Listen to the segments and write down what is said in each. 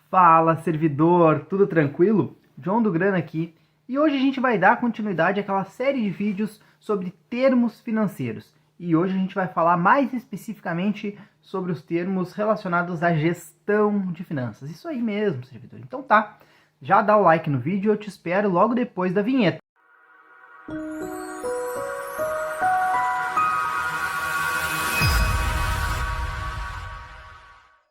Fala, servidor, tudo tranquilo? John do Grana aqui, e hoje a gente vai dar continuidade àquela série de vídeos sobre termos financeiros. E hoje a gente vai falar mais especificamente sobre os termos relacionados à gestão de finanças. Isso aí mesmo, servidor. Então tá, já dá o like no vídeo e eu te espero logo depois da vinheta.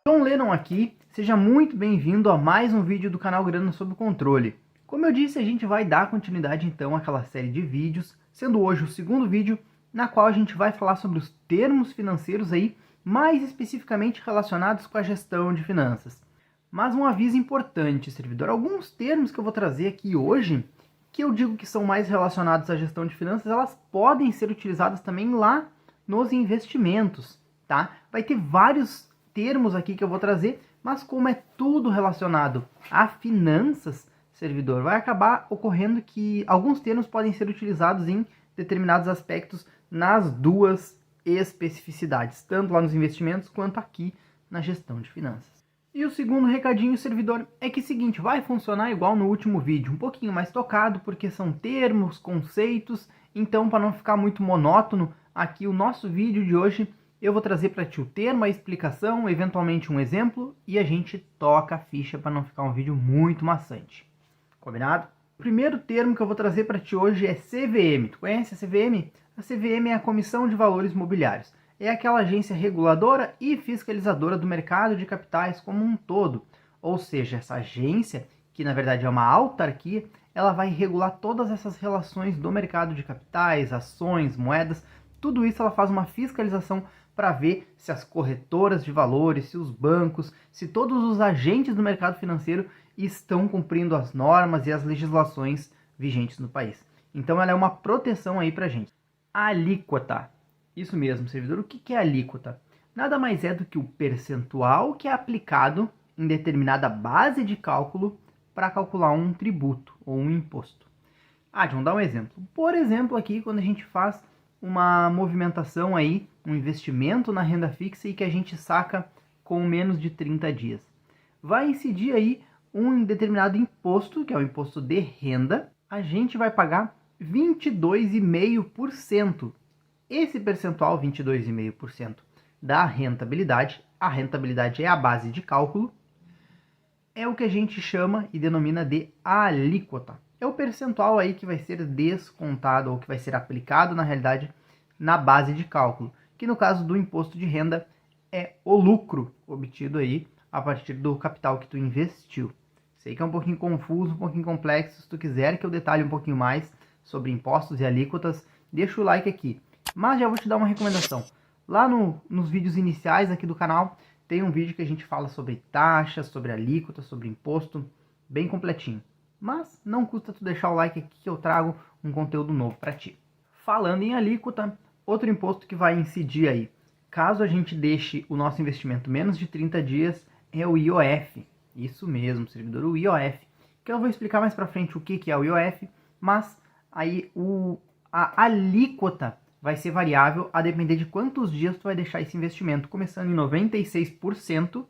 John Lennon aqui, seja muito bem-vindo a mais um vídeo do canal Grana Sob Controle. Como eu disse, a gente vai dar continuidade então àquela série de vídeos, sendo hoje o segundo vídeo, na qual a gente vai falar sobre os termos financeiros aí, mais especificamente relacionados com a gestão de finanças. Mas um aviso importante, servidor, alguns termos que eu vou trazer aqui hoje, que eu digo que são mais relacionados à gestão de finanças, elas podem ser utilizadas também lá nos investimentos, tá? Vai ter vários termos aqui que eu vou trazer, mas como é tudo relacionado a finanças, servidor, vai acabar ocorrendo que alguns termos podem ser utilizados em determinados aspectos nas duas especificidades, tanto lá nos investimentos quanto aqui na gestão de finanças. E o segundo recadinho, servidor, é que é o seguinte, vai funcionar igual no último vídeo, um pouquinho mais tocado, porque são termos, conceitos, então para não ficar muito monótono, aqui o nosso vídeo de hoje eu vou trazer para ti o termo, a explicação, eventualmente um exemplo, e a gente toca a ficha para não ficar um vídeo muito maçante. Combinado? O primeiro termo que eu vou trazer para ti hoje é CVM. Tu conhece a CVM? A CVM é a Comissão de Valores Mobiliários. É aquela agência reguladora e fiscalizadora do mercado de capitais como um todo. Ou seja, essa agência, que na verdade é uma autarquia, ela vai regular todas essas relações do mercado de capitais, ações, moedas, tudo isso ela faz uma fiscalização para ver se as corretoras de valores, se os bancos, se todos os agentes do mercado financeiro estão cumprindo as normas e as legislações vigentes no país. Então ela é uma proteção aí para a gente. A alíquota. Isso mesmo, servidor. O que é alíquota? Nada mais é do que o percentual que é aplicado em determinada base de cálculo para calcular um tributo ou um imposto. Vamos dar um exemplo. Por exemplo, aqui quando a gente faz uma movimentação aí, um investimento na renda fixa e que a gente saca com menos de 30 dias. Vai incidir aí um determinado imposto, que é o imposto de renda, a gente vai pagar 22,5%. Esse percentual, 22,5% da rentabilidade, a rentabilidade é a base de cálculo, é o que a gente chama e denomina de alíquota. É o percentual aí que vai ser descontado ou que vai ser aplicado, na realidade, na base de cálculo, que no caso do imposto de renda é o lucro obtido aí a partir do capital que tu investiu. Sei que é um pouquinho confuso, um pouquinho complexo, se tu quiser que eu detalhe um pouquinho mais sobre impostos e alíquotas, deixa o like aqui. Mas já vou te dar uma recomendação. Lá nos vídeos iniciais aqui do canal, tem um vídeo que a gente fala sobre taxas, sobre alíquotas, sobre imposto, bem completinho. Mas não custa tu deixar o like aqui que eu trago um conteúdo novo para ti. Falando em alíquota, outro imposto que vai incidir aí, caso a gente deixe o nosso investimento menos de 30 dias, é o IOF. Isso mesmo, servidor, o IOF. Que eu vou explicar mais para frente o que é o IOF, mas aí a alíquota vai ser variável a depender de quantos dias tu vai deixar esse investimento, começando em 96%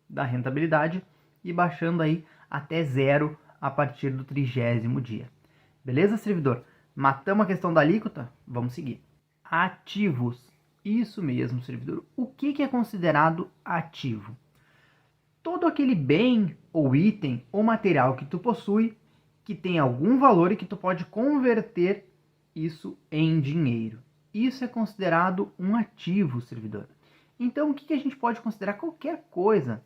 da rentabilidade e baixando aí até zero a partir do 30º dia. Beleza, servidor? Matamos a questão da alíquota? Vamos seguir. Ativos. Isso mesmo, servidor. O que é considerado ativo? Todo aquele bem ou item ou material que tu possui que tem algum valor e que tu pode converter isso em dinheiro. Isso é considerado um ativo, servidor. Então, o que a gente pode considerar? Qualquer coisa.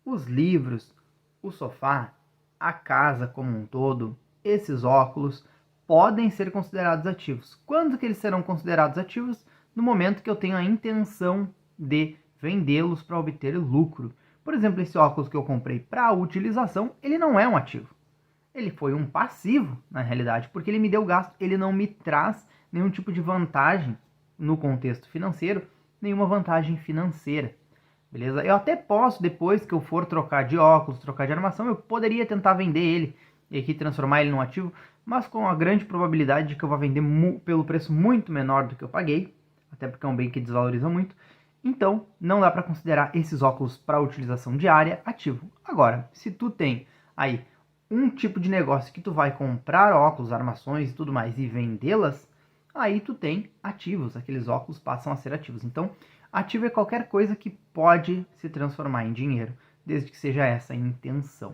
Os livros, o sofá, a casa como um todo, esses óculos podem ser considerados ativos. Quando que eles serão considerados ativos? No momento que eu tenho a intenção de vendê-los para obter lucro. Por exemplo, esse óculos que eu comprei para utilização, ele não é um ativo. Ele foi um passivo, na realidade, porque ele me deu gasto, ele não me traz nenhum tipo de vantagem no contexto financeiro, nenhuma vantagem financeira. Beleza? Eu até posso, depois que eu for trocar de óculos, trocar de armação, eu poderia tentar vender ele e aqui transformar ele num ativo, mas com a grande probabilidade de que eu vá vender pelo preço muito menor do que eu paguei, até porque é um bem que desvaloriza muito, Então, não dá para considerar esses óculos para utilização diária ativo. Agora, se tu tem aí um tipo de negócio que tu vai comprar óculos, armações e tudo mais e vendê-las, aí tu tem ativos, aqueles óculos passam a ser ativos. Então, ativo é qualquer coisa que pode se transformar em dinheiro, desde que seja essa a intenção.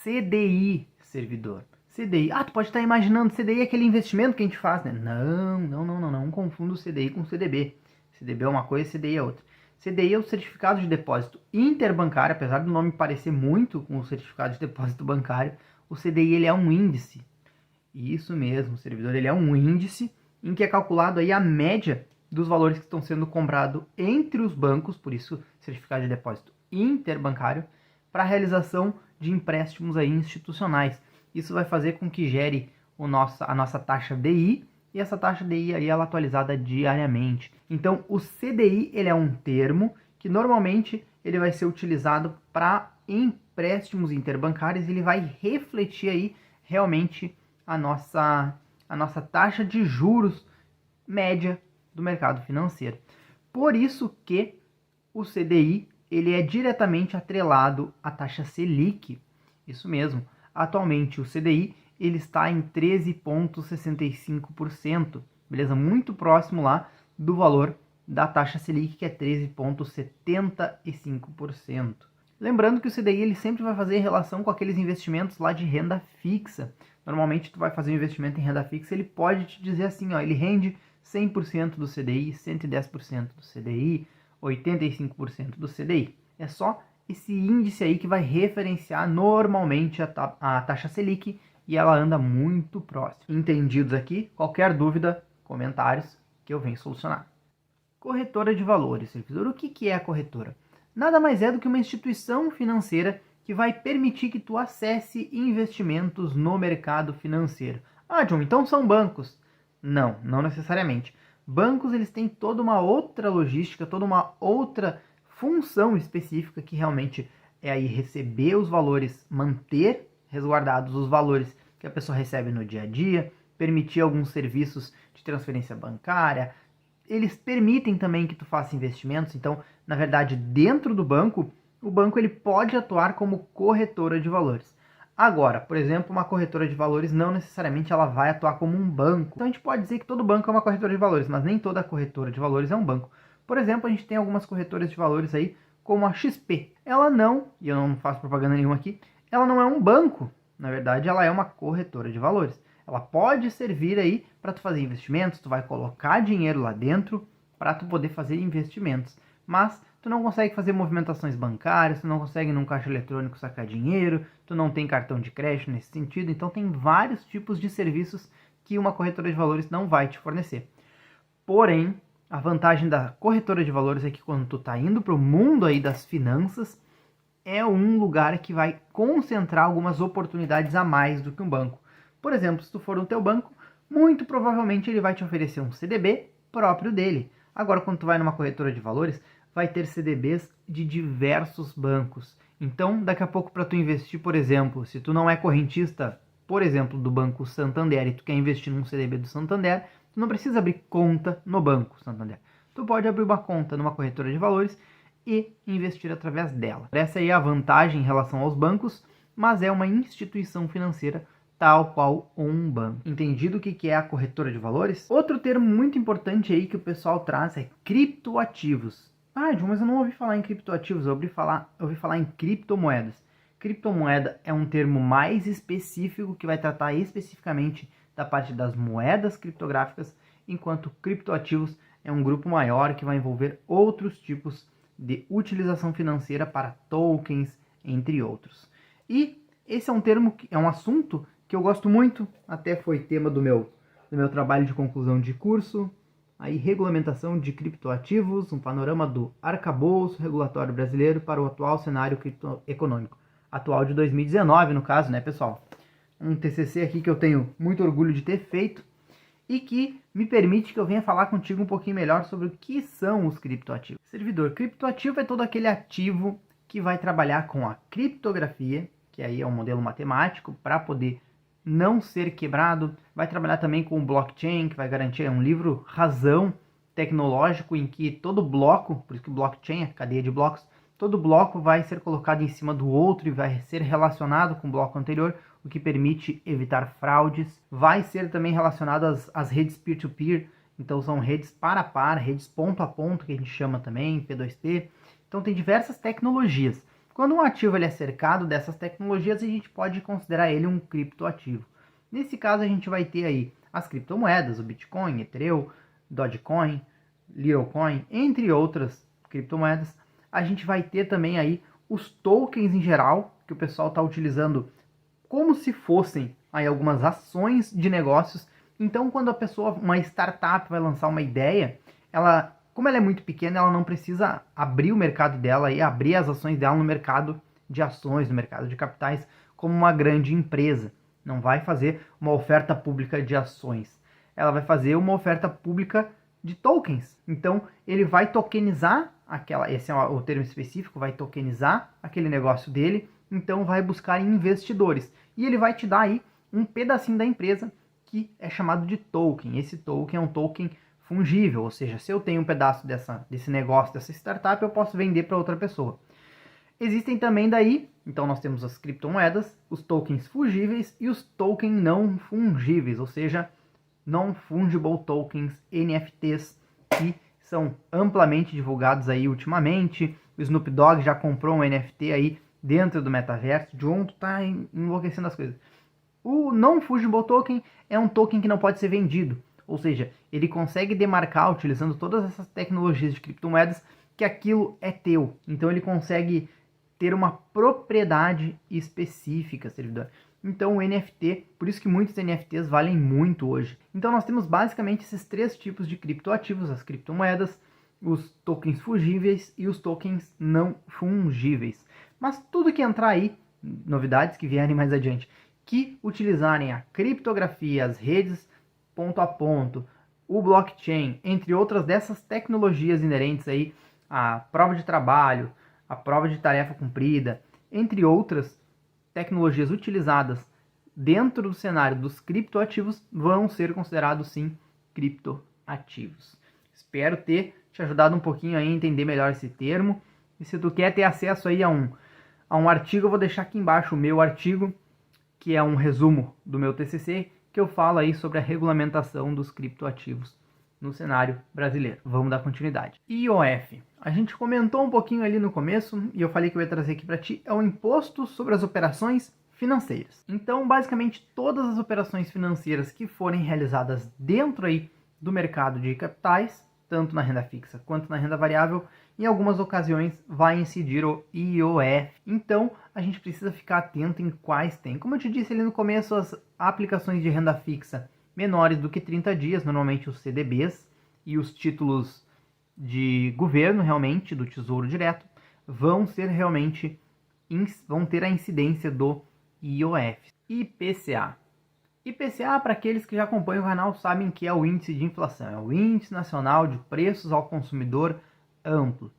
CDI, servidor. CDI. Tu pode estar imaginando, CDI é aquele investimento que a gente faz, né? Não confunda o CDI com o CDB. CDB é uma coisa, CDI é outra. CDI é o certificado de depósito interbancário, apesar do nome parecer muito com o certificado de depósito bancário, o CDI ele é um índice. Isso mesmo, o servidor ele é um índice em que é calculado aí a média dos valores que estão sendo comprados entre os bancos, por isso certificado de depósito interbancário, para a realização de empréstimos aí institucionais. Isso vai fazer com que gere a nossa taxa DI, e essa taxa DI aí ela é atualizada diariamente. Então o CDI ele é um termo que normalmente ele vai ser utilizado para empréstimos interbancários, ele vai refletir aí realmente a nossa taxa de juros média do mercado financeiro. Por isso que o CDI ele é diretamente atrelado à taxa Selic. Isso mesmo. Atualmente o CDI ele está em 13,65%, beleza? Muito próximo lá do valor da taxa Selic, que é 13,75%. Lembrando que o CDI ele sempre vai fazer relação com aqueles investimentos lá de renda fixa. Normalmente tu vai fazer um investimento em renda fixa, ele pode te dizer assim, ó, ele rende 100% do CDI, 110% do CDI, 85% do CDI. É só esse índice aí que vai referenciar normalmente a taxa Selic e ela anda muito próximo. Entendidos aqui? Qualquer dúvida, comentários que eu venho solucionar. Corretora de valores, servidor. O que é a corretora? Nada mais é do que uma instituição financeira que vai permitir que tu acesse investimentos no mercado financeiro. John, então são bancos? Não necessariamente. Bancos eles têm toda uma outra logística, toda uma outra função específica que realmente é aí receber os valores, manter resguardados os valores que a pessoa recebe no dia a dia, permitir alguns serviços de transferência bancária. Eles permitem também que tu faça investimentos, então, na verdade, dentro do banco, o banco ele pode atuar como corretora de valores. Agora, por exemplo, uma corretora de valores não necessariamente ela vai atuar como um banco. Então a gente pode dizer que todo banco é uma corretora de valores, mas nem toda corretora de valores é um banco. Por exemplo, a gente tem algumas corretoras de valores aí, como a XP. Ela não, e eu não faço propaganda nenhuma aqui, ela não é um banco. Na verdade, ela é uma corretora de valores. Ela pode servir aí para tu fazer investimentos, tu vai colocar dinheiro lá dentro para tu poder fazer investimentos. Mas tu não consegue fazer movimentações bancárias, tu não consegue num caixa eletrônico sacar dinheiro, tu não tem cartão de crédito nesse sentido. Então tem vários tipos de serviços que uma corretora de valores não vai te fornecer. Porém, a vantagem da corretora de valores é que quando tu tá indo para o mundo aí das finanças, é um lugar que vai concentrar algumas oportunidades a mais do que um banco. Por exemplo, se tu for no teu banco, muito provavelmente ele vai te oferecer um CDB próprio dele. Agora, quando tu vai numa corretora de valores, vai ter CDBs de diversos bancos. Então, daqui a pouco para tu investir, por exemplo, se tu não é correntista, por exemplo, do Banco Santander e tu quer investir num CDB do Santander, tu não precisa abrir conta no Banco Santander. Tu pode abrir uma conta numa corretora de valores e investir através dela. Essa aí é a vantagem em relação aos bancos, mas é uma instituição financeira tal qual um banco. Entendido o que é a corretora de valores? Outro termo muito importante aí que o pessoal traz é criptoativos. John, mas eu não ouvi falar em criptoativos, eu ouvi falar em criptomoedas. Criptomoeda é um termo mais específico que vai tratar especificamente da parte das moedas criptográficas, enquanto criptoativos é um grupo maior que vai envolver outros tipos de utilização financeira para tokens, entre outros. E esse é um termo, é um assunto que eu gosto muito, até foi tema do meu trabalho de conclusão de curso, aí regulamentação de criptoativos, um panorama do arcabouço regulatório brasileiro para o atual cenário criptoeconômico. Atual de 2019, no caso, né, pessoal? Um TCC aqui que eu tenho muito orgulho de ter feito e que me permite que eu venha falar contigo um pouquinho melhor sobre o que são os criptoativos. Servidor, criptoativo é todo aquele ativo que vai trabalhar com a criptografia, que aí é um modelo matemático para poder não ser quebrado, vai trabalhar também com o blockchain, que vai garantir um livro razão tecnológico em que todo bloco, por isso que blockchain é cadeia de blocos, todo bloco vai ser colocado em cima do outro e vai ser relacionado com o bloco anterior, o que permite evitar fraudes. Vai ser também relacionado às redes peer-to-peer, então são redes par a par, redes ponto a ponto, que a gente chama também, P2P. Então tem diversas tecnologias. Quando um ativo ele é cercado dessas tecnologias, a gente pode considerar ele um criptoativo. Nesse caso, a gente vai ter aí as criptomoedas, o Bitcoin, Ethereum, Dogecoin, Littlecoin, entre outras criptomoedas. A gente vai ter também aí os tokens em geral, que o pessoal está utilizando como se fossem aí algumas ações de negócios. Então, quando a pessoa, uma startup vai lançar uma ideia, como ela é muito pequena, ela não precisa abrir o mercado dela e abrir as ações dela no mercado de ações, no mercado de capitais, como uma grande empresa. Não vai fazer uma oferta pública de ações. Ela vai fazer uma oferta pública de tokens. Então, ele vai tokenizar esse é o termo específico, vai tokenizar aquele negócio dele, então vai buscar investidores. E ele vai te dar aí um pedacinho da empresa que é chamado de token. Esse token é um token fungível, ou seja, se eu tenho um pedaço desse negócio, dessa startup, eu posso vender para outra pessoa. Existem também daí, então nós temos as criptomoedas, os tokens fungíveis e os tokens não fungíveis, ou seja, non-fungible tokens, NFTs, que são amplamente divulgados aí ultimamente. O Snoop Dogg já comprou um NFT aí dentro do metaverso, junto tá enlouquecendo as coisas. O non-fungible token é um token que não pode ser vendido, ou seja, ele consegue demarcar, utilizando todas essas tecnologias de criptomoedas, que aquilo é teu. Então ele consegue ter uma propriedade específica, servidor. Então o NFT, por isso que muitos NFTs valem muito hoje. Então nós temos basicamente esses três tipos de criptoativos, as criptomoedas, os tokens fungíveis e os tokens não fungíveis. Mas tudo que entrar aí, novidades que vierem mais adiante, que utilizarem a criptografia, as redes ponto a ponto, o blockchain, entre outras dessas tecnologias inerentes aí à prova de trabalho, à prova de tarefa cumprida, entre outras tecnologias utilizadas dentro do cenário dos criptoativos, vão ser considerados sim criptoativos. Espero ter te ajudado um pouquinho a entender melhor esse termo. E se tu quer ter acesso aí a um artigo, eu vou deixar aqui embaixo o meu artigo, que é um resumo do meu TCC, que eu falo aí sobre a regulamentação dos criptoativos no cenário brasileiro. Vamos dar continuidade. IOF. A gente comentou um pouquinho ali no começo e eu falei que eu ia trazer aqui para ti, é o Imposto sobre as Operações Financeiras. Então, basicamente, todas as operações financeiras que forem realizadas dentro aí do mercado de capitais, tanto na renda fixa quanto na renda variável, em algumas ocasiões vai incidir o IOF. Então, a gente precisa ficar atento em quais tem. Como eu te disse ali no começo, as aplicações de renda fixa menores do que 30 dias, normalmente os CDBs e os títulos de governo, realmente, do Tesouro Direto, vão ter a incidência do IOF. IPCA. IPCA, para aqueles que já acompanham o canal, sabem que é o índice de inflação, é o Índice Nacional de Preços ao Consumidor Amplo.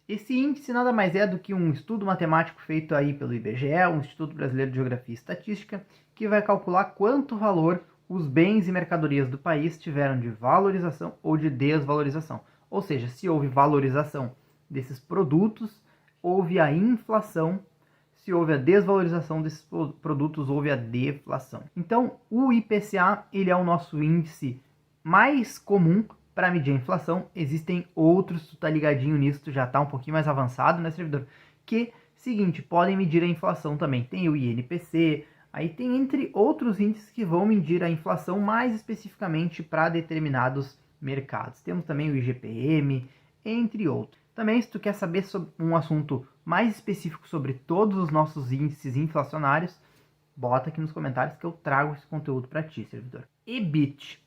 Esse índice nada mais é do que um estudo matemático feito aí pelo IBGE, o Instituto Brasileiro de Geografia e Estatística, que vai calcular quanto valor os bens e mercadorias do país tiveram de valorização ou de desvalorização. Ou seja, se houve valorização desses produtos, houve a inflação. Se houve a desvalorização desses produtos, houve a deflação. Então, o IPCA ele é o nosso índice mais comum para medir a inflação. Existem outros, tu tá ligadinho nisso, tu já tá um pouquinho mais avançado, né, servidor? Que, seguinte, podem medir a inflação também. Tem o INPC, aí tem entre outros índices que vão medir a inflação mais especificamente para determinados mercados. Temos também o IGPM, entre outros. Também, se tu quer saber sobre um assunto mais específico sobre todos os nossos índices inflacionários, bota aqui nos comentários que eu trago esse conteúdo para ti, servidor. EBIT.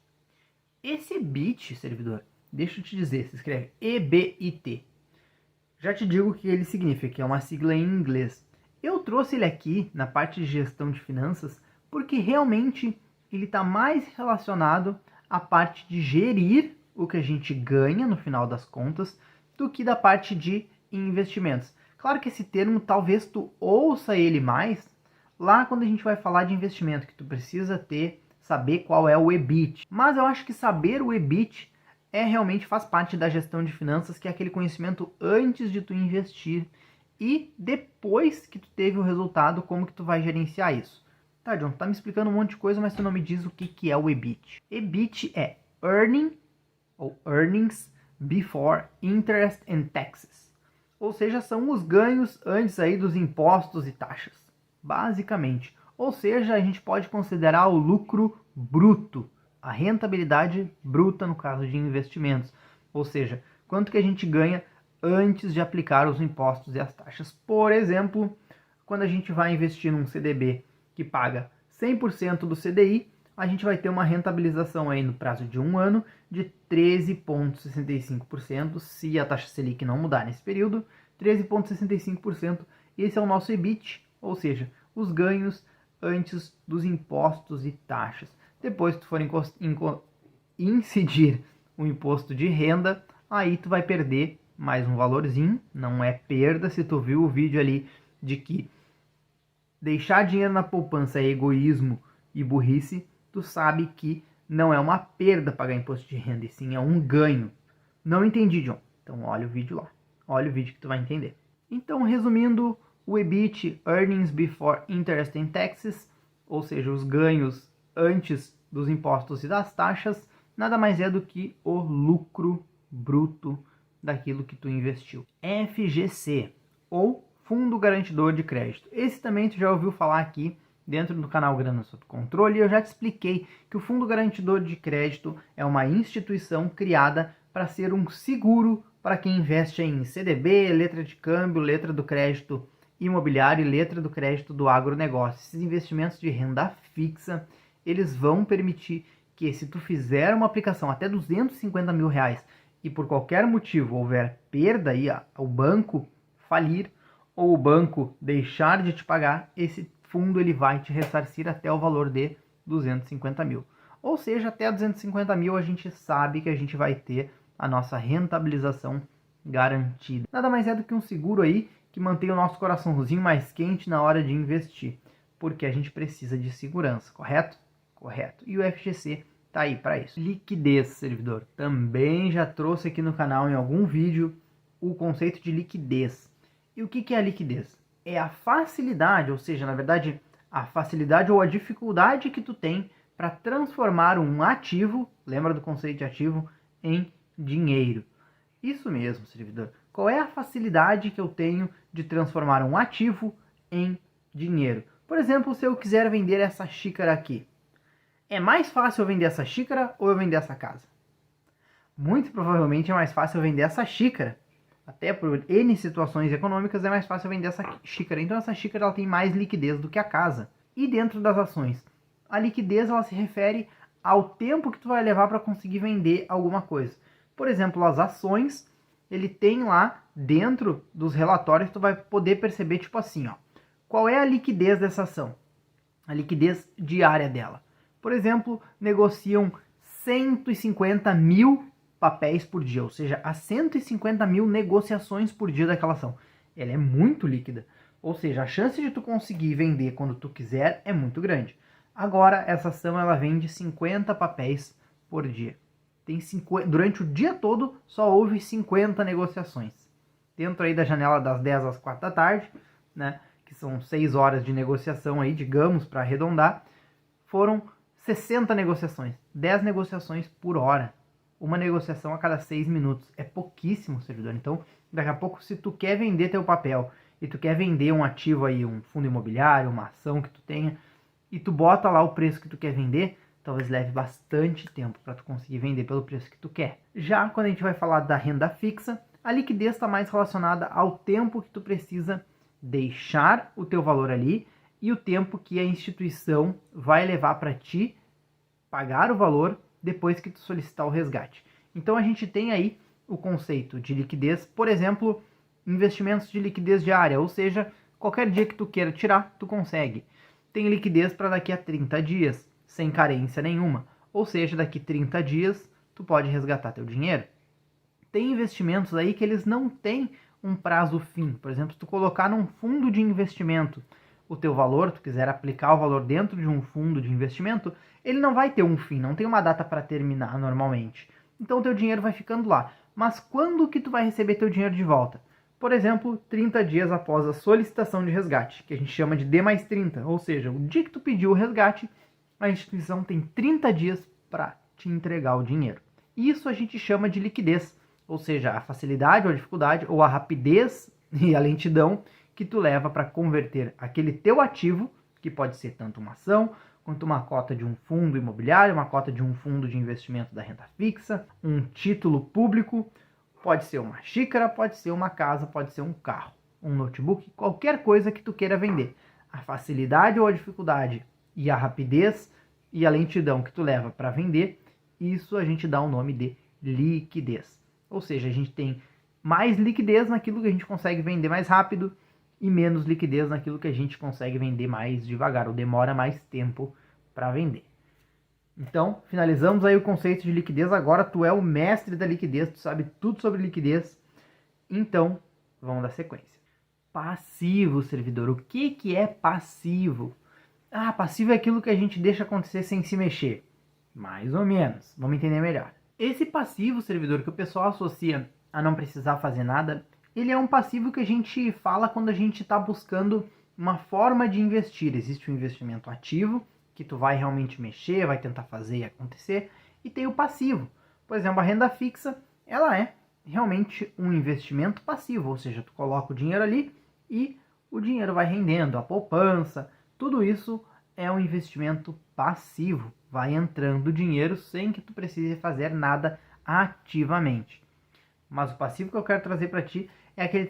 Esse EBIT, servidor, deixa eu te dizer, se escreve EBIT. Já te digo o que ele significa, que é uma sigla em inglês. Eu trouxe ele aqui na parte de gestão de finanças porque realmente ele está mais relacionado à parte de gerir o que a gente ganha no final das contas do que da parte de investimentos. Claro que esse termo talvez tu ouça ele mais lá quando a gente vai falar de investimento, que tu precisa saber qual é o EBIT. Mas eu acho que saber o EBIT realmente faz parte da gestão de finanças, que é aquele conhecimento antes de tu investir e depois que tu teve o resultado, como que tu vai gerenciar isso. Tá, John, tá me explicando um monte de coisa, mas tu não me diz o que é o EBIT. EBIT é Earnings Before Interest and Taxes. Ou seja, são os ganhos antes aí dos impostos e taxas, basicamente. Ou seja, a gente pode considerar o lucro bruto, a rentabilidade bruta no caso de investimentos. Ou seja, quanto que a gente ganha antes de aplicar os impostos e as taxas. Por exemplo, quando a gente vai investir num CDB que paga 100% do CDI, a gente vai ter uma rentabilização aí no prazo de um ano de 13,65%, se a taxa Selic não mudar nesse período, 13,65%. Esse é o nosso EBIT, ou seja, os ganhos antes dos impostos e taxas. Depois que tu for incidir o imposto de renda, aí tu vai perder mais um valorzinho, não é perda. Se tu viu o vídeo ali de que deixar dinheiro na poupança é egoísmo e burrice, tu sabe que não é uma perda pagar imposto de renda, e sim é um ganho. Não entendi, John? Então olha o vídeo lá. Olha o vídeo que tu vai entender. Então, resumindo, o EBIT, Earnings Before Interest and Taxes, ou seja, os ganhos antes dos impostos e das taxas, nada mais é do que o lucro bruto daquilo que tu investiu. FGC, ou Fundo Garantidor de Crédito. Esse também tu já ouviu falar aqui dentro do canal Grana Sob Controle, e eu já te expliquei que o Fundo Garantidor de Crédito é uma instituição criada para ser um seguro para quem investe em CDB, letra de câmbio, letra do crédito imobiliário e letra do crédito do agronegócio. Esses investimentos de renda fixa, eles vão permitir que, se tu fizer uma aplicação até 250 mil reais e por qualquer motivo houver perda aí, o banco falir ou o banco deixar de te pagar, esse fundo ele vai te ressarcir até o valor de 250 mil. Ou seja, até 250 mil a gente sabe que a gente vai ter a nossa rentabilização garantida. Nada mais é do que um seguro aí que mantém o nosso coraçãozinho mais quente na hora de investir, porque a gente precisa de segurança, correto? Correto. E o FGC tá aí para isso. Liquidez, servidor. Também já trouxe aqui no canal em algum vídeo o conceito de liquidez. E o que é a liquidez? É a facilidade, ou seja, na verdade, a facilidade ou a dificuldade que tu tem para transformar um ativo, lembra do conceito de ativo, em dinheiro. Isso mesmo, servidor. Qual é a facilidade que eu tenho de transformar um ativo em dinheiro? Por exemplo, se eu quiser vender essa xícara aqui, é mais fácil eu vender essa xícara ou eu vender essa casa? Muito provavelmente é mais fácil eu vender essa xícara. Até por N situações econômicas é mais fácil eu vender essa xícara. Então essa xícara ela tem mais liquidez do que a casa. E dentro das ações, a liquidez ela se refere ao tempo que tu vai levar para conseguir vender alguma coisa. Por exemplo, as ações, ele tem lá dentro dos relatórios, tu vai poder perceber tipo assim, ó, qual é a liquidez dessa ação? A liquidez diária dela. Por exemplo, negociam 150 mil papéis por dia, ou seja, há 150 mil negociações por dia daquela ação. Ela é muito líquida, ou seja, a chance de tu conseguir vender quando tu quiser é muito grande. Agora, essa ação ela vende 50 papéis por dia. Tem 50, durante o dia todo só houve 50 negociações. Dentro aí da janela das 10 às 4 da tarde, né, que são 6 horas de negociação aí, digamos, para arredondar, foram 60 negociações, 10 negociações por hora. Uma negociação a cada 6 minutos. É pouquíssimo, servidor. Então, daqui a pouco, se tu quer vender teu papel e tu quer vender um ativo aí, um fundo imobiliário, uma ação que tu tenha, e tu bota lá o preço que tu quer vender, talvez leve bastante tempo para tu conseguir vender pelo preço que tu quer. Já quando a gente vai falar da renda fixa, a liquidez está mais relacionada ao tempo que tu precisa deixar o teu valor ali e o tempo que a instituição vai levar para ti pagar o valor depois que tu solicitar o resgate. Então a gente tem aí o conceito de liquidez, por exemplo, investimentos de liquidez diária, ou seja, qualquer dia que tu queira tirar, tu consegue. Tem liquidez para daqui a 30 dias, sem carência nenhuma, ou seja, daqui a 30 dias tu pode resgatar teu dinheiro. Tem investimentos aí que eles não têm um prazo fim. Por exemplo, se tu colocar num fundo de investimento o teu valor, tu quiser aplicar o valor dentro de um fundo de investimento, ele não vai ter um fim, não tem uma data para terminar normalmente. então teu dinheiro vai ficando lá. Mas quando que tu vai receber teu dinheiro de volta? Por exemplo, 30 dias após a solicitação de resgate, que a gente chama de D+30, ou seja, o dia que tu pediu o resgate, a instituição tem 30 dias para te entregar o dinheiro. Isso a gente chama de liquidez, ou seja, a facilidade ou a dificuldade, ou a rapidez e a lentidão que tu leva para converter aquele teu ativo, que pode ser tanto uma ação, quanto uma cota de um fundo imobiliário, uma cota de um fundo de investimento da renda fixa, um título público, pode ser uma xícara, pode ser uma casa, pode ser um carro, um notebook, qualquer coisa que tu queira vender. A facilidade ou a dificuldade e a rapidez e a lentidão que tu leva para vender, isso a gente dá o nome de liquidez. Ou seja, a gente tem mais liquidez naquilo que a gente consegue vender mais rápido e menos liquidez naquilo que a gente consegue vender mais devagar, ou demora mais tempo para vender. Então, finalizamos aí o conceito de liquidez. Agora tu é o mestre da liquidez, tu sabe tudo sobre liquidez. Então, vamos dar sequência. Passivo, servidor. O que é passivo? Passivo é aquilo que a gente deixa acontecer sem se mexer. Mais ou menos. Vamos entender melhor. Esse passivo, servidor, que o pessoal associa a não precisar fazer nada, ele é um passivo que a gente fala quando a gente está buscando uma forma de investir. Existe o investimento ativo, que tu vai realmente mexer, vai tentar fazer acontecer, e tem o passivo. Por exemplo, a renda fixa, ela é realmente um investimento passivo, ou seja, tu coloca o dinheiro ali e o dinheiro vai rendendo, a poupança, tudo isso é um investimento passivo, vai entrando dinheiro sem que tu precise fazer nada ativamente. Mas o passivo que eu quero trazer para ti é aquele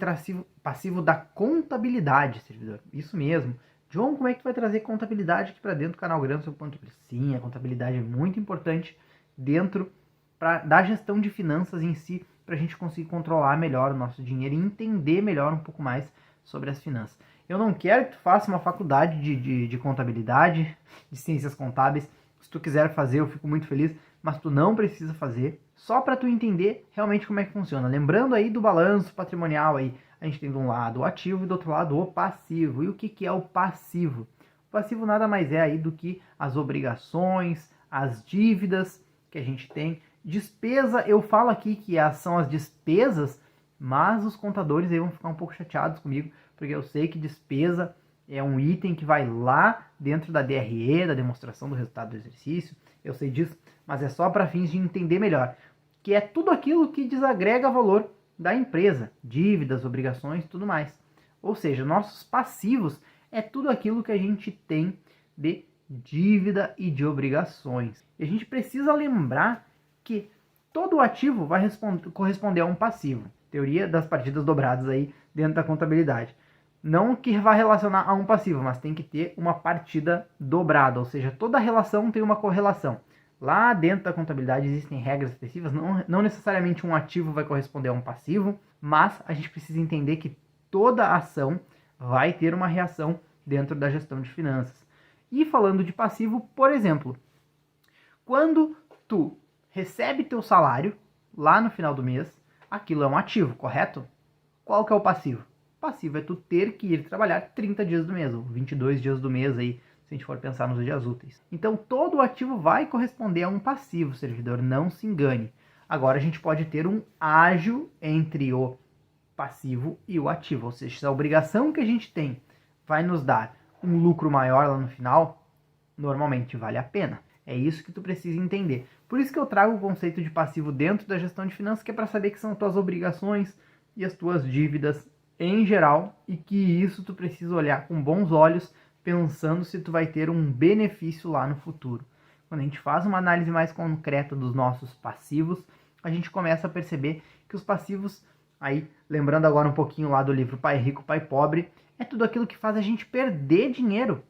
passivo da contabilidade, servidor. Isso mesmo. John, como é que tu vai trazer contabilidade aqui para dentro do canal Grande sobre Contabilidade? Sim, a contabilidade é muito importante dentro da gestão de finanças em si, para a gente conseguir controlar melhor o nosso dinheiro e entender melhor um pouco mais sobre as finanças. Eu não quero que tu faça uma faculdade de contabilidade, de ciências contábeis. Se tu quiser fazer, eu fico muito feliz, mas tu não precisa fazer, só para tu entender realmente como é que funciona. Lembrando aí do balanço patrimonial aí, a gente tem de um lado o ativo e do outro lado o passivo. E o que é o passivo? O passivo nada mais é aí do que as obrigações, as dívidas que a gente tem. Despesa, eu falo aqui que são as despesas, mas os contadores aí vão ficar um pouco chateados comigo, porque eu sei que despesa é um item que vai lá dentro da DRE, da demonstração do resultado do exercício. Eu sei disso, mas é só para fins de entender melhor. Que é tudo aquilo que desagrega valor da empresa. Dívidas, obrigações e tudo mais. Ou seja, nossos passivos é tudo aquilo que a gente tem de dívida e de obrigações. E a gente precisa lembrar que todo ativo vai corresponder a um passivo. Teoria das partidas dobradas aí dentro da contabilidade. Não que vá relacionar a um passivo, mas tem que ter uma partida dobrada, ou seja, toda relação tem uma correlação. Lá dentro da contabilidade existem regras específicas, não necessariamente um ativo vai corresponder a um passivo, mas a gente precisa entender que toda ação vai ter uma reação dentro da gestão de finanças. E falando de passivo, por exemplo, quando tu recebe teu salário lá no final do mês, aquilo é um ativo, correto? Qual que é o passivo? O passivo é tu ter que ir trabalhar 30 dias do mês, ou 22 dias do mês aí, se a gente for pensar nos dias úteis. Então, todo ativo vai corresponder a um passivo, servidor, não se engane. Agora, a gente pode ter um ágio entre o passivo e o ativo, ou seja, se a obrigação que a gente tem vai nos dar um lucro maior lá no final, normalmente vale a pena. É isso que tu precisa entender. Por isso que eu trago o conceito de passivo dentro da gestão de finanças, que é para saber que são tuas obrigações e as tuas dívidas em geral, e que isso tu precisa olhar com bons olhos, pensando se tu vai ter um benefício lá no futuro. Quando a gente faz uma análise mais concreta dos nossos passivos, a gente começa a perceber que os passivos, aí lembrando agora um pouquinho lá do livro Pai Rico, Pai Pobre, é tudo aquilo que faz a gente perder dinheiro.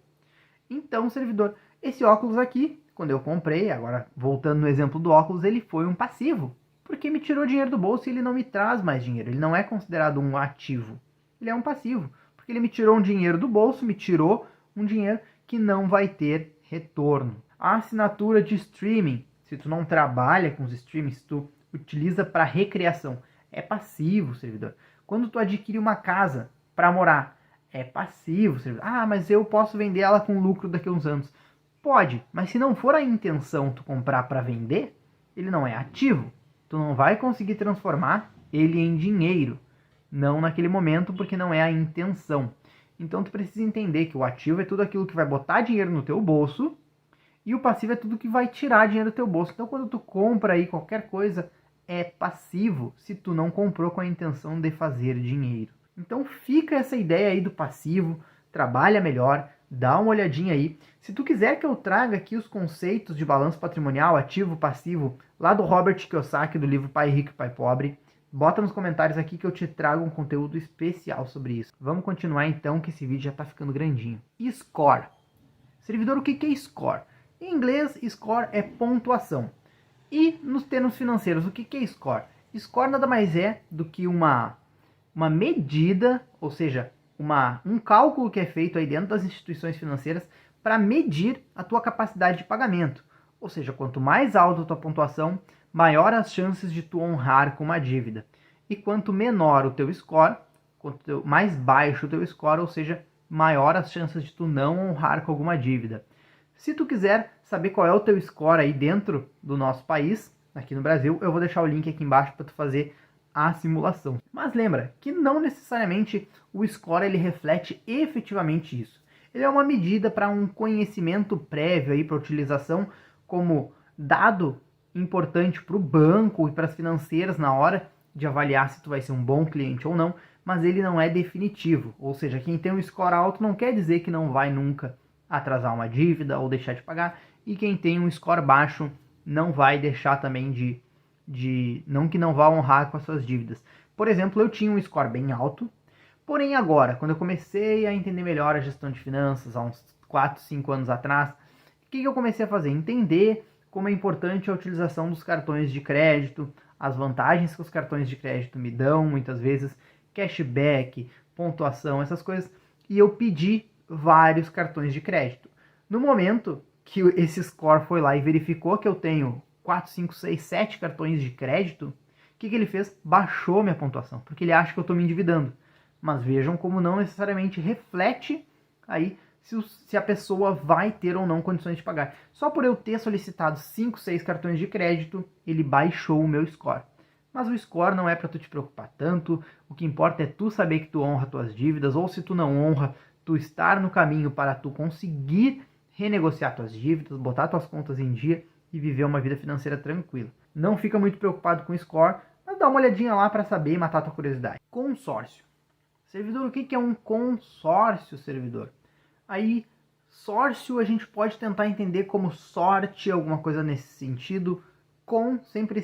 Então, servidor, esse óculos aqui, quando eu comprei, agora voltando no exemplo do óculos, ele foi um passivo, porque me tirou dinheiro do bolso e ele não me traz mais dinheiro. Ele não é considerado um ativo, ele é um passivo, porque ele me tirou um dinheiro do bolso, me tirou um dinheiro que não vai ter retorno. A assinatura de streaming, se tu não trabalha com os streamings, tu utiliza para recreação, é passivo, servidor. Quando tu adquire uma casa para morar, é passivo, servidor. Mas eu posso vender ela com lucro daqui a uns anos. Pode, mas se não for a intenção tu comprar para vender, ele não é ativo. Tu não vai conseguir transformar ele em dinheiro, não naquele momento, porque não é a intenção. Então tu precisa entender que o ativo é tudo aquilo que vai botar dinheiro no teu bolso e o passivo é tudo que vai tirar dinheiro do teu bolso. Então quando tu compra aí qualquer coisa, é passivo se tu não comprou com a intenção de fazer dinheiro. Então fica essa ideia aí do passivo, trabalha melhor, dá uma olhadinha aí. Se tu quiser que eu traga aqui os conceitos de balanço patrimonial, ativo, passivo, lá do Robert Kiyosaki, do livro Pai Rico e Pai Pobre, bota nos comentários aqui que eu te trago um conteúdo especial sobre isso. Vamos continuar então, que esse vídeo já está ficando grandinho. Score. Servidor, o que é score? Em inglês, score é pontuação. E nos termos financeiros, o que é score? Score nada mais é do que uma medida, ou seja, um cálculo que é feito aí dentro das instituições financeiras para medir a tua capacidade de pagamento. Ou seja, quanto mais alta a tua pontuação, maior as chances de tu honrar com uma dívida. E quanto menor o teu score, quanto mais baixo o teu score, ou seja, maior as chances de tu não honrar com alguma dívida. Se tu quiser saber qual é o teu score aí dentro do nosso país, aqui no Brasil, eu vou deixar o link aqui embaixo para tu fazer a simulação. Mas lembra que não necessariamente o score ele reflete efetivamente isso. Ele é uma medida para um conhecimento prévio aí para utilização como dado importante para o banco e para as financeiras na hora de avaliar se tu vai ser um bom cliente ou não, mas ele não é definitivo. Ou seja, quem tem um score alto não quer dizer que não vai nunca atrasar uma dívida ou deixar de pagar, e quem tem um score baixo não vai deixar também não que não vá honrar com as suas dívidas. Por exemplo, eu tinha um score bem alto, porém agora, quando eu comecei a entender melhor a gestão de finanças, há uns 4, 5 anos atrás, o que eu comecei a fazer? Entender como é importante a utilização dos cartões de crédito, as vantagens que os cartões de crédito me dão, muitas vezes, cashback, pontuação, essas coisas, e eu pedi vários cartões de crédito. No momento que esse score foi lá e verificou que eu tenho 4, 5, 6, 7 cartões de crédito, o que ele fez? Baixou minha pontuação, porque ele acha que eu estou me endividando. Mas vejam como não necessariamente reflete aí se a pessoa vai ter ou não condições de pagar. Só por eu ter solicitado 5, 6 cartões de crédito, ele baixou o meu score. Mas o score não é para tu te preocupar tanto, o que importa é tu saber que tu honra tuas dívidas, ou se tu não honra, tu estar no caminho para tu conseguir renegociar tuas dívidas, botar tuas contas em dia e viver uma vida financeira tranquila. Não fica muito preocupado com o score, mas dá uma olhadinha lá para saber e matar tua curiosidade. Consórcio. Servidor, o que é um consórcio, servidor? Aí, sórcio a gente pode tentar entender como sorte, alguma coisa nesse sentido. Com sempre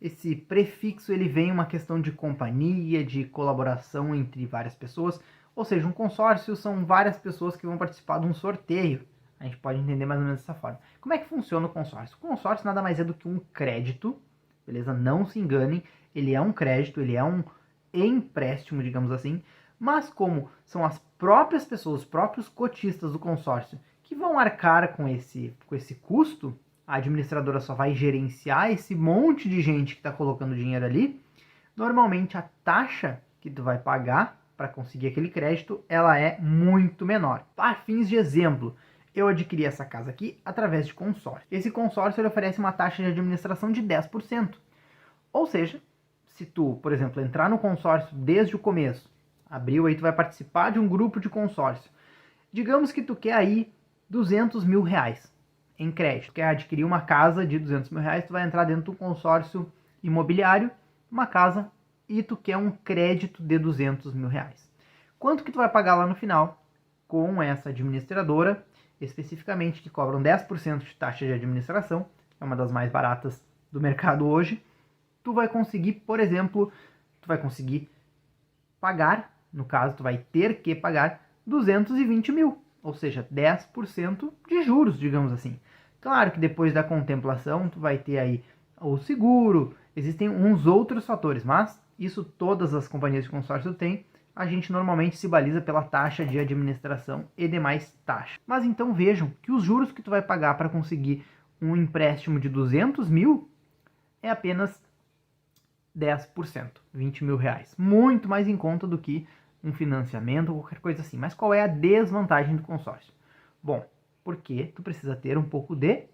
esse prefixo, ele vem uma questão de companhia, de colaboração entre várias pessoas. Ou seja, um consórcio são várias pessoas que vão participar de um sorteio. A gente pode entender mais ou menos dessa forma. Como é que funciona o consórcio? O consórcio nada mais é do que um crédito, beleza? Não se enganem, ele é um crédito, ele é um empréstimo, digamos assim, mas como são as próprias pessoas, os próprios cotistas do consórcio que vão arcar com esse custo, a administradora só vai gerenciar esse monte de gente que está colocando dinheiro ali. Normalmente a taxa que tu vai pagar para conseguir aquele crédito, ela é muito menor. Para fins de exemplo, eu adquiri essa casa aqui através de consórcio. Esse consórcio ele oferece uma taxa de administração de 10%. Ou seja, se tu, por exemplo, entrar no consórcio desde o começo, abril aí tu vai participar de um grupo de consórcio. Digamos que tu quer aí 200 mil reais em crédito. Quer adquirir uma casa de 200 mil reais, tu vai entrar dentro do consórcio imobiliário, uma casa, e tu quer um crédito de 200 mil reais. Quanto que tu vai pagar lá no final com essa administradora, especificamente que cobram 10% de taxa de administração, é uma das mais baratas do mercado hoje. Tu vai conseguir, por exemplo, pagar, no caso, tu vai ter que pagar 220 mil, ou seja, 10% de juros, digamos assim. Claro que depois da contemplação, tu vai ter aí o seguro, existem uns outros fatores, mas isso todas as companhias de consórcio têm. A gente normalmente se baliza pela taxa de administração e demais taxas. Mas então vejam que os juros que tu vai pagar para conseguir um empréstimo de 200 mil é apenas 10%, 20 mil reais. Muito mais em conta do que um financiamento ou qualquer coisa assim. Mas qual é a desvantagem do consórcio? Bom, porque tu precisa ter um pouco de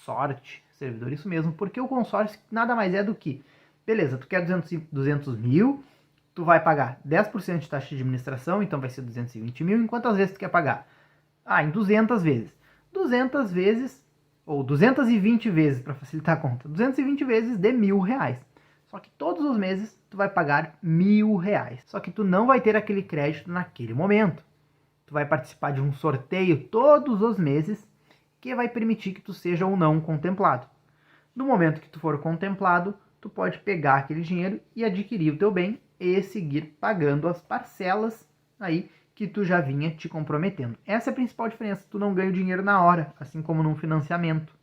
sorte, servidor, isso mesmo, porque o consórcio nada mais é do que, beleza, tu quer 200 mil, tu vai pagar 10% de taxa de administração, então vai ser 220 mil, em quantas vezes tu quer pagar? Em 200 vezes. 200 vezes, ou 220 vezes, para facilitar a conta, 220 vezes de R$1.000. Só que todos os meses tu vai pagar R$1.000. Só que tu não vai ter aquele crédito naquele momento. Tu vai participar de um sorteio todos os meses que vai permitir que tu seja ou não contemplado. No momento que tu for contemplado, tu pode pegar aquele dinheiro e adquirir o teu bem e seguir pagando as parcelas aí que tu já vinha te comprometendo. Essa é a principal diferença. Tu não ganha o dinheiro na hora, assim como num financiamento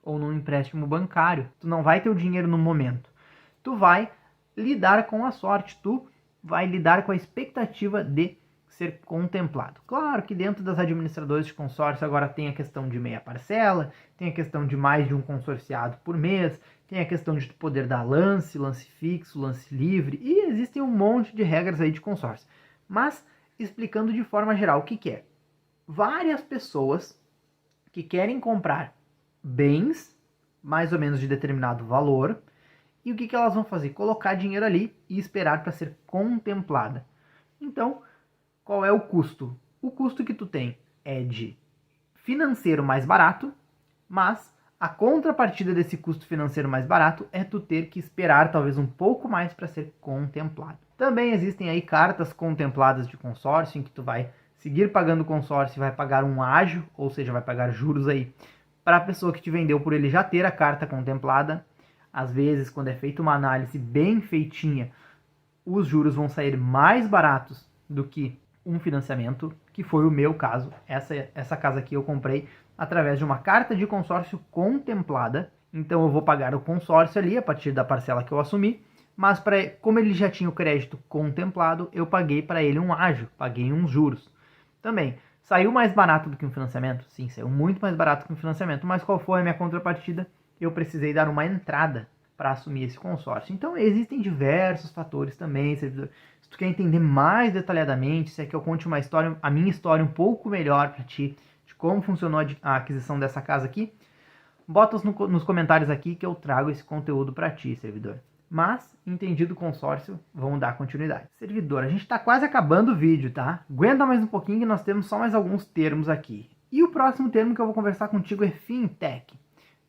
ou num empréstimo bancário. Tu não vai ter o dinheiro no momento. Tu vai lidar com a sorte, tu vai lidar com a expectativa de ser contemplado. Claro que dentro das administradoras de consórcio agora tem a questão de meia parcela, tem a questão de mais de um consorciado por mês, tem a questão de poder dar lance fixo, lance livre, e existem um monte de regras aí de consórcio. Mas, explicando de forma geral o que é. Várias pessoas que querem comprar bens, mais ou menos de determinado valor, e o que elas vão fazer? Colocar dinheiro ali e esperar para ser contemplada. Então, qual é o custo? O custo que tu tem é de financeiro mais barato, mas a contrapartida desse custo financeiro mais barato é tu ter que esperar talvez um pouco mais para ser contemplado. Também existem aí cartas contempladas de consórcio, em que tu vai seguir pagando o consórcio e vai pagar um ágio, ou seja, vai pagar juros aí, para a pessoa que te vendeu por ele já ter a carta contemplada. Às vezes, quando é feita uma análise bem feitinha, os juros vão sair mais baratos do que um financiamento, que foi o meu caso. Essa casa aqui eu comprei através de uma carta de consórcio contemplada. Então eu vou pagar o consórcio ali a partir da parcela que eu assumi, mas como ele já tinha o crédito contemplado, eu paguei para ele um ágio, paguei uns juros. Também, saiu mais barato do que um financiamento? Sim, saiu muito mais barato que um financiamento, mas qual foi a minha contrapartida? Eu precisei dar uma entrada para assumir esse consórcio. Então existem diversos fatores também, servidor. Se tu quer entender mais detalhadamente, se é que eu conte uma história, a minha história um pouco melhor para ti, de como funcionou a aquisição dessa casa aqui, bota nos comentários aqui que eu trago esse conteúdo para ti, servidor. Mas, entendido o consórcio, vamos dar continuidade. Servidor, a gente está quase acabando o vídeo, tá? Aguenta mais um pouquinho que nós temos só mais alguns termos aqui. E o próximo termo que eu vou conversar contigo é Fintech.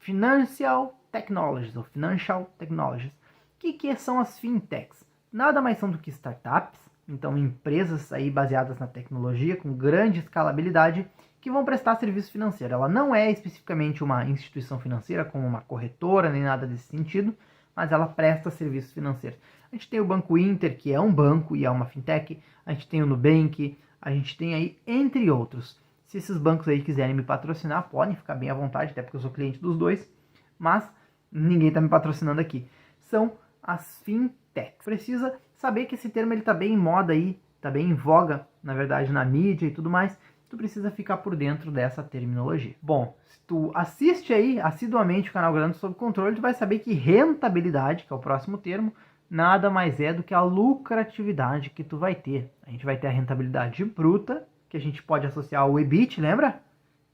Financial Technologies, ou Financial Technologies. O que são as Fintechs? Nada mais são do que startups, então empresas aí baseadas na tecnologia, com grande escalabilidade, que vão prestar serviço financeiro. Ela não é especificamente uma instituição financeira, como uma corretora, nem nada desse sentido, mas ela presta serviços financeiros. A gente tem o Banco Inter, que é um banco e é uma fintech, a gente tem o Nubank, a gente tem aí, entre outros. Se esses bancos aí quiserem me patrocinar, podem ficar bem à vontade, até porque eu sou cliente dos dois, mas ninguém está me patrocinando aqui. São as fintechs. Precisa saber que esse termo está bem em moda aí, está bem em voga, na verdade, na mídia e tudo mais. Tu precisa ficar por dentro dessa terminologia. Bom, se tu assiste aí assiduamente o canal Grana Sob Controle, tu vai saber que rentabilidade, que é o próximo termo, nada mais é do que a lucratividade que tu vai ter. A gente vai ter a rentabilidade bruta, que a gente pode associar ao EBIT, lembra?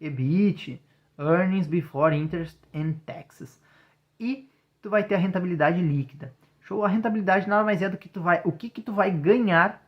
EBIT, Earnings Before Interest and Taxes. E tu vai ter a rentabilidade líquida. Show? A rentabilidade nada mais é do que o que tu vai ganhar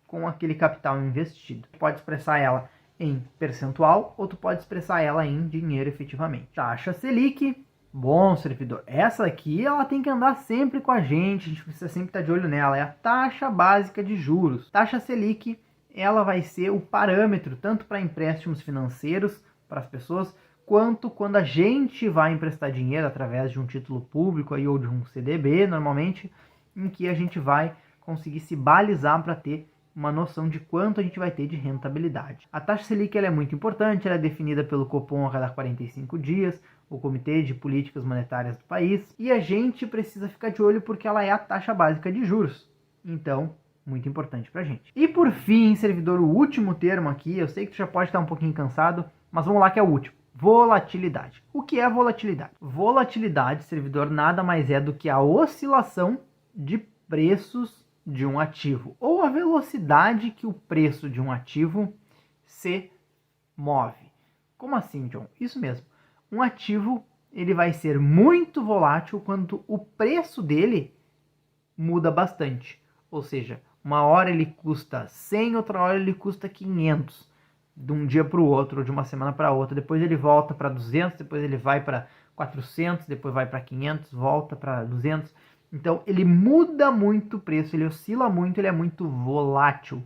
com aquele capital investido. Tu pode expressar ela em percentual ou tu pode expressar ela em dinheiro efetivamente. Taxa Selic, bom servidor, essa aqui ela tem que andar sempre com a gente precisa sempre estar de olho nela, é a taxa básica de juros. Taxa Selic, ela vai ser o parâmetro tanto para empréstimos financeiros para as pessoas, quanto quando a gente vai emprestar dinheiro através de um título público aí, ou de um CDB, normalmente, em que a gente vai conseguir se balizar para ter uma noção de quanto a gente vai ter de rentabilidade. A taxa Selic ela é muito importante, ela é definida pelo Copom a cada 45 dias, o Comitê de Políticas Monetárias do país, e a gente precisa ficar de olho porque ela é a taxa básica de juros. Então, muito importante pra gente. E por fim, servidor, o último termo aqui, eu sei que tu já pode estar um pouquinho cansado, mas vamos lá que é o último. Volatilidade. O que é volatilidade? Volatilidade, servidor, nada mais é do que a oscilação de preços de um ativo, ou a velocidade que o preço de um ativo se move. Como assim, John? Isso mesmo. Um ativo ele vai ser muito volátil quando o preço dele muda bastante. Ou seja, uma hora ele custa 100, outra hora ele custa 500. De um dia para o outro, ou de uma semana para outra. Depois ele volta para 200, depois ele vai para 400, depois vai para 500, volta para 200. Então ele muda muito o preço, ele oscila muito, ele é muito volátil.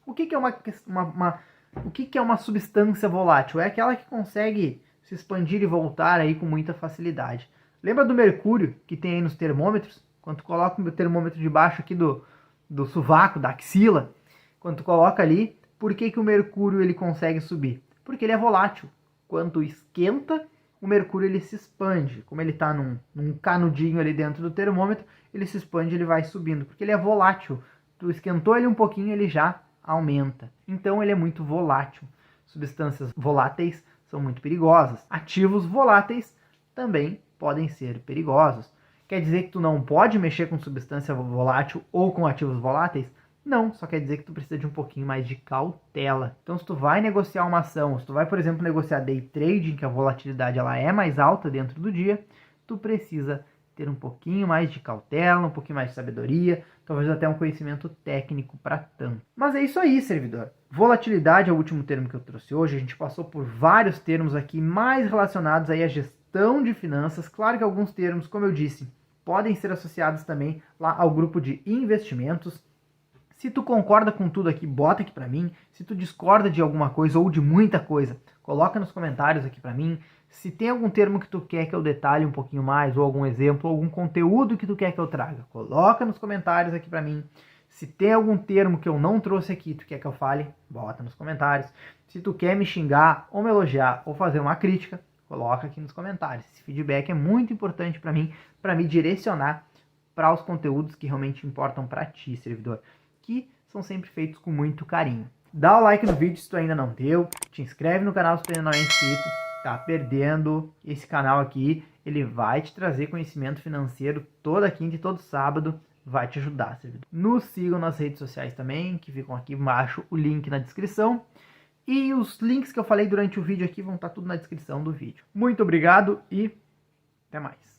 O que é o que é uma substância volátil? É aquela que consegue se expandir e voltar aí com muita facilidade. Lembra do mercúrio que tem aí nos termômetros? Quando tu coloca o termômetro debaixo aqui do sovaco, da axila, quando tu coloca ali, por que o mercúrio ele consegue subir? Porque ele é volátil. Quando esquenta, o mercúrio ele se expande. Como ele está num canudinho ali dentro do termômetro, ele se expande, ele vai subindo, porque ele é volátil. Tu esquentou ele um pouquinho, ele já aumenta. Então ele é muito volátil. Substâncias voláteis são muito perigosas. Ativos voláteis também podem ser perigosos. Quer dizer que tu não pode mexer com substância volátil ou com ativos voláteis? Não, só quer dizer que tu precisa de um pouquinho mais de cautela. Então, se tu vai negociar uma ação, se tu vai, por exemplo, negociar day trading, que a volatilidade ela é mais alta dentro do dia, tu precisa ter um pouquinho mais de cautela, um pouquinho mais de sabedoria, talvez até um conhecimento técnico para tanto. Mas é isso aí, servidor. Volatilidade é o último termo que eu trouxe hoje. A gente passou por vários termos aqui mais relacionados aí à gestão de finanças. Claro que alguns termos, como eu disse, podem ser associados também lá ao grupo de investimentos. Se tu concorda com tudo aqui, bota aqui pra mim. Se tu discorda de alguma coisa ou de muita coisa, coloca nos comentários aqui pra mim. Se tem algum termo que tu quer que eu detalhe um pouquinho mais, ou algum exemplo, ou algum conteúdo que tu quer que eu traga, coloca nos comentários aqui pra mim. Se tem algum termo que eu não trouxe aqui, tu quer que eu fale, bota nos comentários. Se tu quer me xingar, ou me elogiar, ou fazer uma crítica, coloca aqui nos comentários. Esse feedback é muito importante pra mim, pra me direcionar para os conteúdos que realmente importam pra ti, servidor, que são sempre feitos com muito carinho. Dá o like no vídeo se tu ainda não deu, te inscreve no canal se tu ainda não é inscrito, tá perdendo esse canal aqui, ele vai te trazer conhecimento financeiro toda quinta e todo sábado, vai te ajudar, servidor. Nos sigam nas redes sociais também, que ficam aqui embaixo, o link na descrição, e os links que eu falei durante o vídeo aqui vão estar tudo na descrição do vídeo. Muito obrigado e até mais.